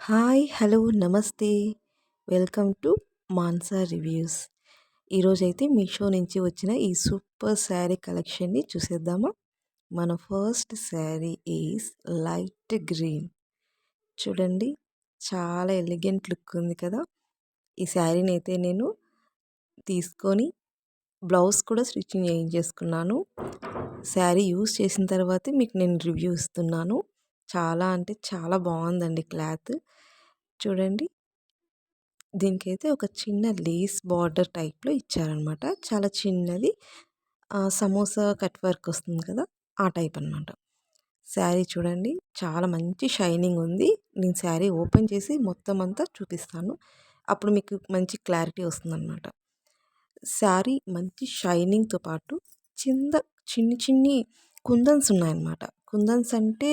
Hi! Hello! నమస్తే! Welcome to Mansa reviews. ఈరోజైతే మీషో నుంచి వచ్చిన ఈ సూపర్ శారీ కలెక్షన్‌ని చూసేద్దామా? మన first sari is light green. చూడండి, చాలా ఎలిగెంట్ లుక్ ఉంది కదా! ఈ శారీనైతే నేను తీసుకొని బ్లౌజ్ కూడా స్టిచ్చింగ్ చేయించేసుకున్నాను. శారీ యూజ్ చేసిన తర్వాతే మీకు నేను రివ్యూ ఇస్తున్నాను. చాలా అంటే చాలా బాగుందండి క్లాత్. చూడండి, దీనికైతే ఒక చిన్న లేస్ బార్డర్ టైప్‌లో ఇచ్చారనమాట. చాలా చిన్నది. సమోసా కట్ వర్క్ వస్తుంది కదా! ఆ టైప్ అనమాట. శారీ చూడండి, చాలా మంచి షైనింగ్ ఉంది. నేను శారీ ఓపెన్ చేసి మొత్తం అంతా చూపిస్తాను. అప్పుడు మీకు మంచి క్లారిటీ వస్తుందనమాట. శారీ మంచి షైనింగ్‌తో పాటు కింద చిన్ని కుందన్స్ ఉన్నాయన్నమాట. కుందన్స్ అంటే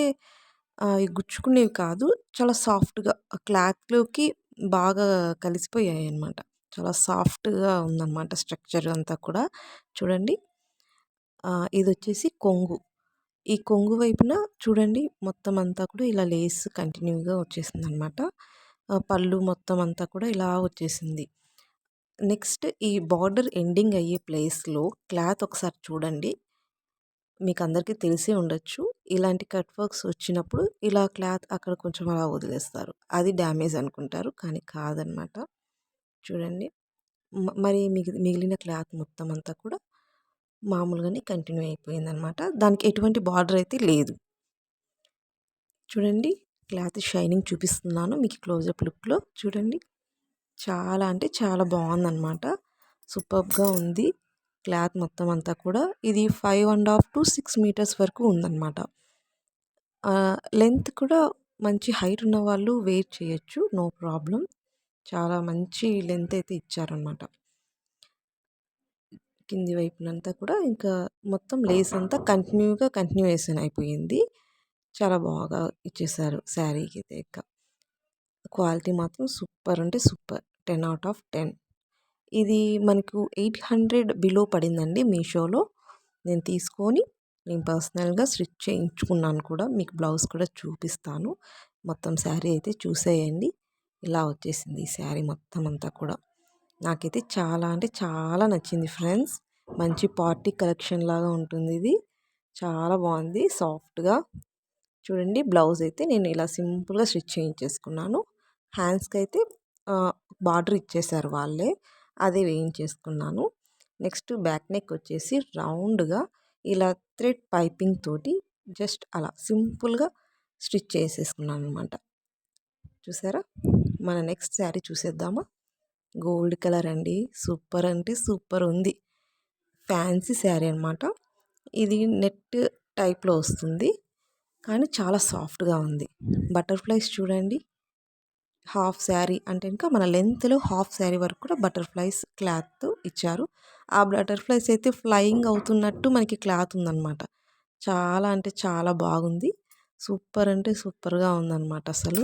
ఇవి గుచ్చుకునేవి కాదు. చాలా సాఫ్ట్‌గా క్లాత్‌లోకి బాగా కలిసిపోయాయన్నమాట. చాలా సాఫ్ట్‌గా ఉందన్నమాట స్ట్రక్చర్ అంతా కూడా. చూడండి, ఇదొచ్చేసి కొంగు. ఈ కొంగు వైపున చూడండి, మొత్తం అంతా కూడా ఇలా లేస్ కంటిన్యూగా వచ్చేసిందనమాట. పళ్ళు మొత్తం అంతా కూడా ఇలా వచ్చేసింది. నెక్స్ట్ ఈ బార్డర్ ఎండింగ్ అయ్యే ప్లేస్‌లో క్లాత్ ఒకసారి చూడండి. మీకు అందరికీ తెలిసే ఉండొచ్చు. ఇలాంటి కట్ వర్క్స్ వచ్చినప్పుడు ఇలా క్లాత్ అక్కడ కొంచెం అలా వదిలేస్తారు. అది డ్యామేజ్ అనుకుంటారు, కానీ కాదనమాట. చూడండి, మరి మిగిలిన క్లాత్ మొత్తం అంతా కూడా మామూలుగానే కంటిన్యూ అయిపోయిందనమాట. దానికి ఎటువంటి బార్డర్ అయితే లేదు. చూడండి, క్లాత్ షైనింగ్ చూపిస్తున్నాను మీకు క్లోజప్ లుక్‌లో. చూడండి, చాలా అంటే చాలా బాగుందనమాట. సూపర్బ్‌గా ఉంది క్లాత్ మొత్తం అంతా కూడా. ఇది 5½ to 6 మీటర్స్ వరకు ఉందనమాట. లెంత్ కూడా మంచి హైట్ ఉన్న వాళ్ళు వేర్ చేయొచ్చు, నో ప్రాబ్లమ్. చాలా మంచి లెంత్ అయితే ఇచ్చారనమాట. కింది వైపునంతా కూడా ఇంకా మొత్తం లేస్ అంతా కంటిన్యూయేషన్ అయిపోయింది. చాలా బాగా ఇచ్చేసారు శారీకి అయితే. క్వాలిటీ మాత్రం సూపర్ అంటే సూపర్. 10/10. ఇది మనకు 800 బిలో పడిందండి మీషోలో. నేను తీసుకొని నేను పర్సనల్‌గా స్టిచ్ చేయించుకున్నాను కూడా. మీకు బ్లౌజ్ కూడా చూపిస్తాను. మొత్తం శారీ అయితే చూసేయండి. ఇలా వచ్చేసింది ఈ శారీ మొత్తం అంతా కూడా. నాకైతే చాలా అంటే చాలా నచ్చింది ఫ్రెండ్స్. మంచి పార్టీ కలెక్షన్ లాగా ఉంటుంది ఇది. చాలా బాగుంది సాఫ్ట్‌గా. చూడండి, బ్లౌజ్ అయితే నేను ఇలా సింపుల్‌గా స్టిచ్ చేయించేసుకున్నాను. హ్యాండ్స్‌కి అయితే బార్డర్ ఇచ్చేసారు వాళ్ళే. అదే వేయించేసుకున్నాను. నెక్స్ట్ బ్యాక్ నెక్ వచ్చేసి రౌండ్‌గా ఇలా థ్రెడ్ పైపింగ్ తోటి జస్ట్ అలా సింపుల్‌గా స్టిచ్ చేసేసుకున్నాను అనమాట. చూసారా? మన నెక్స్ట్ శారీ చూసేద్దామా? గోల్డ్ కలర్ అండి. సూపర్ అంటే సూపర్ ఉంది. ఫ్యాన్సీ శారీ అనమాట. ఇది నెట్ టైప్‌లో వస్తుంది, కానీ చాలా సాఫ్ట్‌గా ఉంది. బటర్‌ఫ్లైస్ చూడండి. హాఫ్ శారీ అంటే ఇంకా మన లెంత్‌లో హాఫ్ శారీ వరకు కూడా బటర్‌ఫ్లైస్ క్లాత్ ఇచ్చారు. ఆ బటర్‌ఫ్లైస్ అయితే ఫ్లయింగ్ అవుతున్నట్టు మనకి క్లాత్ ఉందన్నమాట. చాలా అంటే చాలా బాగుంది. సూపర్ అంటే సూపర్‌గా ఉందన్నమాట అసలు.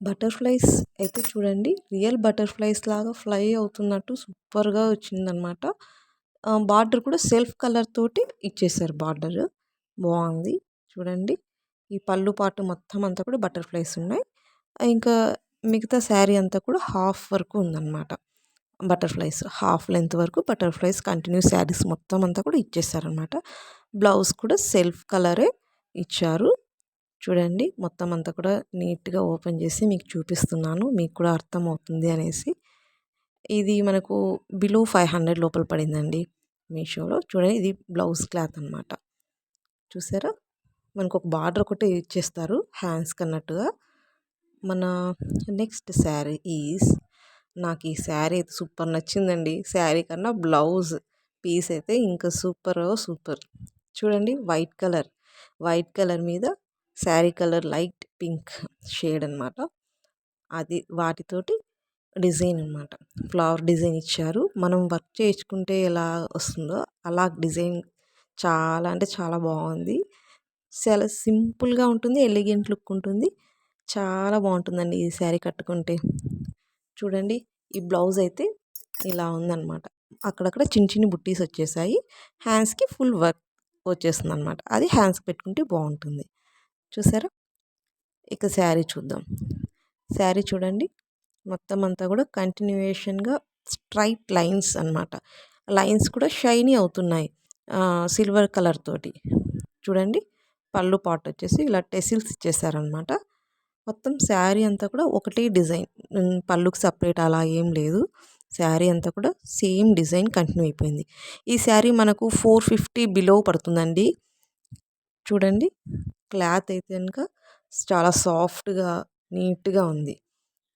బటర్‌ఫ్లైస్ అయితే చూడండి, రియల్ బటర్‌ఫ్లైస్ లాగా ఫ్లై అవుతున్నట్టు సూపర్‌గా వచ్చిందనమాట. బార్డర్ కూడా సెల్ఫ్ కలర్ తోటి ఇచ్చేసారు బార్డర్. బాగుంది. చూడండి, ఈ పళ్ళు పాటు మొత్తం అంతా కూడా బటర్‌ఫ్లైస్ ఉన్నాయి. ఇంకా మిగతా శారీ అంతా కూడా హాఫ్ వరకు ఉందన్నమాట. బటర్‌ఫ్లైస్ హాఫ్ లెంత్ వరకు బటర్‌ఫ్లైస్ కంటిన్యూ శారీస్ మొత్తం అంతా కూడా ఇచ్చేసారనమాట. బ్లౌజ్ కూడా సెల్ఫ్ కలరే ఇచ్చారు. చూడండి, మొత్తం అంతా కూడా నీట్‌గా ఓపెన్ చేసి మీకు చూపిస్తున్నాను. మీకు కూడా అర్థమవుతుంది అనేసి. ఇది మనకు బిలో 500 లోపల పడిందండి మీషోలో. చూడండి, ఇది బ్లౌజ్ క్లాత్ అనమాట. చూసారా? మనకు ఒక బార్డర్ ఒకటి ఇచ్చేస్తారు హ్యాండ్స్‌కి అన్నట్టుగా. మన నెక్స్ట్ శారీ ఈజ్, నాకు ఈ శారీ అయితే సూపర్ నచ్చిందండి. శారీ కన్నా బ్లౌజ్ పీస్ అయితే ఇంకా సూపర్. చూడండి, వైట్ కలర్ మీద sari colour light pink shade అనమాట. అది వాటితోటి డిజైన్ అనమాట. ఫ్లవర్ డిజైన్ ఇచ్చారు. మనం వర్క్ చేయించుకుంటే ఎలా వస్తుందో అలా డిజైన్ చాలా అంటే చాలా బాగుంది. చాలా సింపుల్‌గా ఉంటుంది. ఎలిగెంట్ లుక్ ఉంటుంది. చాలా బాగుంటుందండి ఈ శారీ కట్టుకుంటే. చూడండి, ఈ బ్లౌజ్ అయితే ఇలా ఉందన్నమాట. అక్కడక్కడ చిన్ని బుట్టీస్ వచ్చేసాయి. హ్యాండ్స్‌కి ఫుల్ వర్క్ వచ్చేస్తుందన్నమాట. అది హ్యాండ్స్‌కి పెట్టుకుంటే బాగుంటుంది. చూసారా? ఇక శారీ చూద్దాం. శారీ చూడండి మొత్తం అంతా కూడా కంటిన్యూయేషన్గా స్ట్రైట్ లైన్స్ అన్నమాట. లైన్స్ కూడా షైనీ అవుతున్నాయి సిల్వర్ కలర్ తోటి. చూడండి పళ్ళు పార్ట్ వచ్చేసి ఇలా టెసిల్స్ ఇచ్చేసారనమాట. మొత్తం శారీ అంతా కూడా ఒకటే డిజైన్, పళ్ళుకి సపరేట్ అలా ఏం లేదు. శారీ అంతా కూడా సేమ్ డిజైన్ కంటిన్యూ అయిపోయింది. ఈ శారీ మనకు 450 బిలో పడుతుందండి. చూడండి క్లాత్ అయితే కనుక చాలా సాఫ్ట్గా నీట్గా ఉంది.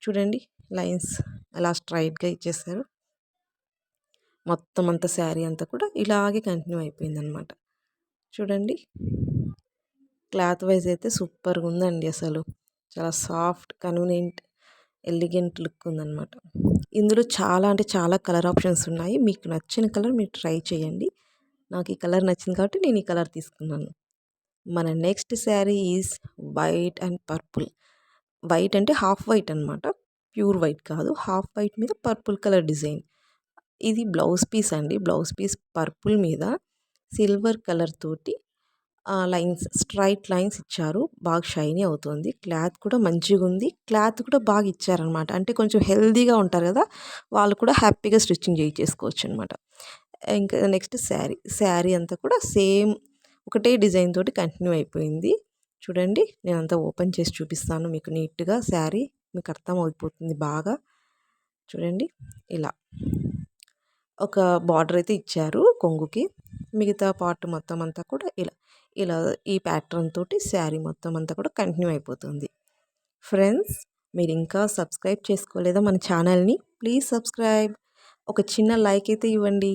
చూడండి లైన్స్ అలా స్ట్రైట్గా ఇచ్చేసారు. మొత్తం అంతా శారీ అంతా కూడా ఇలాగే కంటిన్యూ అయిపోయింది అనమాట. చూడండి క్లాత్ వైజ్ అయితే సూపర్గా ఉందండి. అసలు చాలా సాఫ్ట్, కన్వీనియంట్, ఎలిగెంట్ లుక్ ఉందన్నమాట. ఇందులో చాలా అంటే చాలా కలర్ ఆప్షన్స్ ఉన్నాయి. మీకు నచ్చిన కలర్ మీరు ట్రై చేయండి. నాకు ఈ కలర్ నచ్చింది కాబట్టి నేను ఈ కలర్ తీసుకున్నాను. మన next sari is white and purple. White అంటే హాఫ్ వైట్ అనమాట, ప్యూర్ వైట్ కాదు. హాఫ్ వైట్ మీద పర్పుల్ కలర్ డిజైన్. ఇది బ్లౌజ్ పీస్ అండి. బ్లౌజ్ పీస్ పర్పుల్ మీద సిల్వర్ కలర్ తోటి లైన్స్, స్ట్రైట్ లైన్స్ ఇచ్చారు. బాగా షైనీ అవుతుంది. క్లాత్ కూడా మంచిగా ఉంది. క్లాత్ కూడా బాగా ఇచ్చారనమాట. అంటే కొంచెం హెల్దీగా ఉంటారు కదా, వాళ్ళు కూడా హ్యాపీగా స్టిచ్చింగ్ చేయించేసుకోవచ్చు అనమాట. ఇంకా నెక్స్ట్ శారీ అంతా కూడా సేమ్ ఒకటే డిజైన్ తోటి కంటిన్యూ అయిపోయింది. చూడండి నేను అంతా ఓపెన్ చేసి చూపిస్తాను మీకు నీట్గా. శారీ మీకు అర్థం అయిపోతుంది బాగా. చూడండి ఇలా ఒక బార్డర్ అయితే ఇచ్చారు కొంగుకి. మిగతా పార్ట్ మొత్తం అంతా కూడా ఇలా ఇలా ఈ ప్యాటర్న్ తోటి శారీ మొత్తం అంతా కూడా కంటిన్యూ అయిపోతుంది. ఫ్రెండ్స్ మీరు ఇంకా సబ్స్క్రైబ్ చేసుకోలేదా మన ఛానల్ని? Please subscribe. ఒక చిన్న లైక్ అయితే ఇవ్వండి,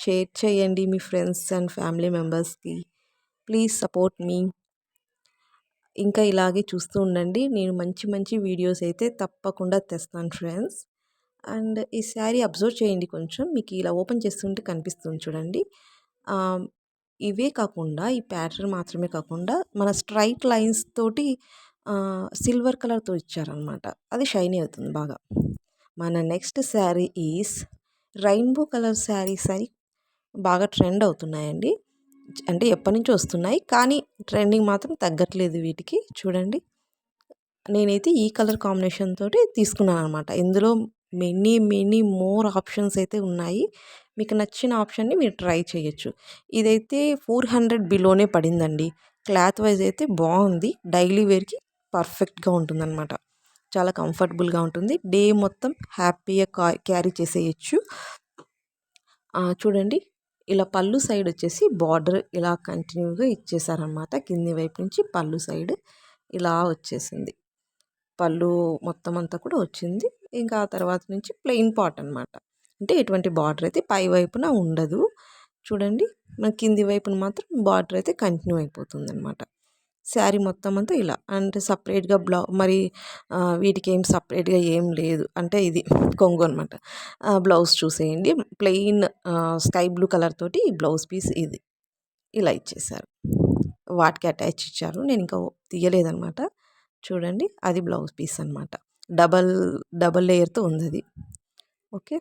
షేర్ చేయండి మీ ఫ్రెండ్స్ అండ్ ఫ్యామిలీ మెంబర్స్కి. ప్లీజ్ సపోర్ట్ మీ. ఇంకా ఇలాగే చూస్తూ ఉండండి. నేను మంచి మంచి వీడియోస్ అయితే తప్పకుండా తెస్తాను ఫ్రెండ్స్. అండ్ ఈ శారీ అబ్జర్వ్ చేయండి కొంచెం, మీకు ఇలా ఓపెన్ చేస్తుంటే కనిపిస్తుంది చూడండి. ఇవే కాకుండా ఈ ప్యాటర్న్ మాత్రమే కాకుండా మన స్ట్రైట్ లైన్స్ తోటి సిల్వర్ కలర్తో ఇచ్చారనమాట. అది షైనీ అవుతుంది బాగా. మన next sari is rainbow colour saris అని బాగా ట్రెండ్ అవుతున్నాయండి. అంటే ఎప్పటి నుంచో వస్తున్నాయి, కానీ ట్రెండింగ్ మాత్రం తగ్గట్లేదు వీటికి. చూడండి నేనైతే ఈ కలర్ కాంబినేషన్ తోటి తీసుకున్నాను అనమాట. ఇందులో మెనీ మోర్ ఆప్షన్స్ అయితే ఉన్నాయి. మీకు నచ్చిన ఆప్షన్ని మీరు ట్రై చేయొచ్చు. ఇదైతే 400 బిలోనే పడిందండి. క్లాత్ వైజ్ అయితే బాగుంది. డైలీ వేర్కి పర్ఫెక్ట్గా ఉంటుందన్నమాట. చాలా కంఫర్టబుల్గా ఉంటుంది. డే మొత్తం హ్యాపీగా క్యారీ చేసేయచ్చు. చూడండి ఇలా పళ్ళు సైడ్ వచ్చేసి బార్డర్ ఇలా కంటిన్యూగా ఇచ్చేసారనమాట. కింది వైపు నుంచి పళ్ళు సైడ్ ఇలా వచ్చేసింది. పళ్ళు మొత్తం అంతా కూడా వచ్చింది. ఇంకా ఆ తర్వాత నుంచి ప్లెయిన్ పార్ట్ అనమాట. అంటే ఎటువంటి బార్డర్ అయితే పై వైపున ఉండదు. చూడండి మన కింది వైపున మాత్రం బార్డర్ అయితే కంటిన్యూ అయిపోతుంది అనమాట. శారీ మొత్తం అంతా ఇలా. అంటే సపరేట్గా మరి వీటికి ఏం సపరేట్గా ఏం లేదు. అంటే ఇది కొంగు అనమాట. బ్లౌజ్ చూసేయండి, ప్లెయిన్ స్కై బ్లూ కలర్ తోటి బ్లౌజ్ పీస్ ఇది ఇలా ఇచ్చేసారు. వాటికి అటాచ్ ఇచ్చారు. నేను ఇంకా తీయలేదనమాట. చూడండి అది బ్లౌజ్ పీస్ అనమాట. డబల్ లేయర్తో ఉంది అది. ఓకే,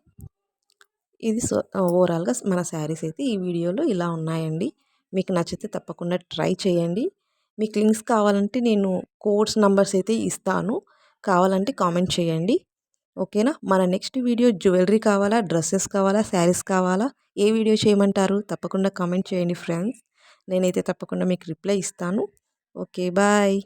ఇది ఓవరాల్గా మన శారీస్ అయితే ఈ వీడియోలో ఇలా ఉన్నాయండి. మీకు నచ్చితే తప్పకుండా ట్రై చేయండి. మీకు లింక్స్ కావాలంటే నేను కోడ్స్ నంబర్స్ అయితే ఇస్తాను, కావాలంటే కామెంట్ చేయండి. ఓకేనా? మన నెక్స్ట్ వీడియో జ్యువెలరీ కావాలా, డ్రెస్సెస్ కావాలా, శారీస్ కావాలా, ఏ వీడియో చేయమంటారు? తప్పకుండా కామెంట్ చేయండి ఫ్రెండ్స్. నేనైతే తప్పకుండా మీకు రిప్లై ఇస్తాను. Okay bye.